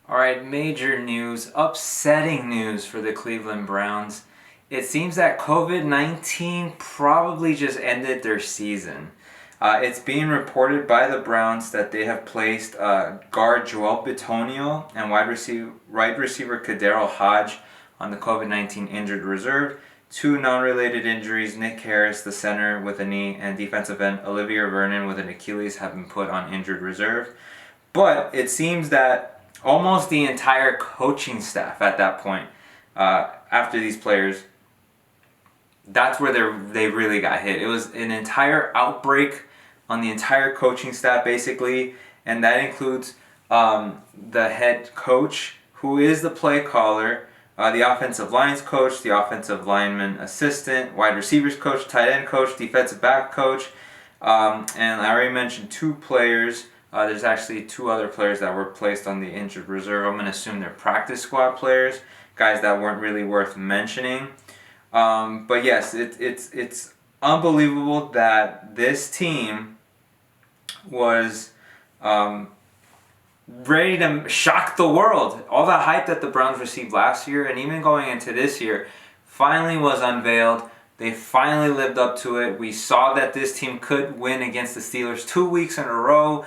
All right, major news, upsetting news for the Cleveland Browns. It seems that COVID-19 probably just ended their season. It's being reported by the Browns that they have placed guard Joel Bitonio and wide receiver Kadero Hodge on the COVID-19 injured reserve. Two non-related injuries, Nick Harris, the center with a knee, and defensive end Olivier Vernon with an Achilles have been put on injured reserve. But it seems that almost the entire coaching staff at that point, after these players, that's where they really got hit. It was an entire outbreak on the entire coaching staff, basically, and that includes the head coach, who is the play caller, the offensive lines coach, the offensive lineman assistant, wide receivers coach, tight end coach, defensive back coach, and I already mentioned two players. There's actually two other players that were placed on the injured reserve. I'm going to assume they're practice squad players, guys that weren't really worth mentioning. But yes, it's unbelievable that this team was ready to shock the world. All the hype that the Browns received last year and even going into this year finally was unveiled. They finally lived up to it. We saw that this team could win against the Steelers 2 weeks in a row.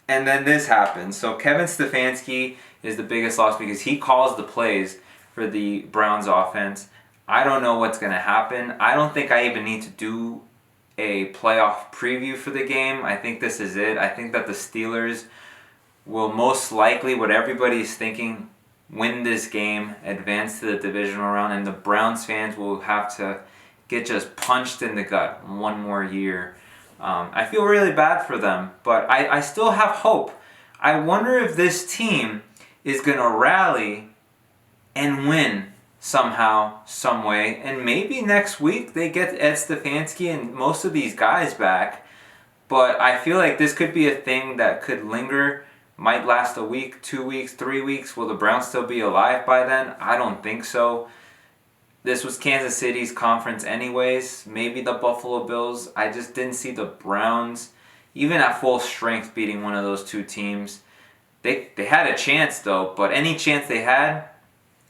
And then this happens. So Kevin Stefanskin is the biggest loss because he calls the plays for the Browns offense. I don't know what's going to happen. I don't think I even need to do a playoff preview for the game. I think this is it. I think that the Steelers will most likely, what everybody is thinking, win this game, advance to the divisional round, and the Browns fans will have to get just punched in the gut one more year. I feel really bad for them, but I still have hope. I wonder if this team is going to rally and win somehow, some way, and maybe next week they get Ed Stefanski and most of these guys back, but I feel like this could be a thing that could linger, might last a week, 2 weeks, 3 weeks. Will the Browns still be alive by then? I don't think so. This was Kansas City's conference anyways. Maybe the Buffalo Bills. I just didn't see the Browns, even at full strength, beating one of those two teams. They had a chance though, but any chance they had,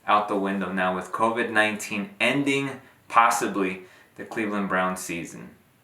out the window now with COVID-19 ending possibly the Cleveland Browns season.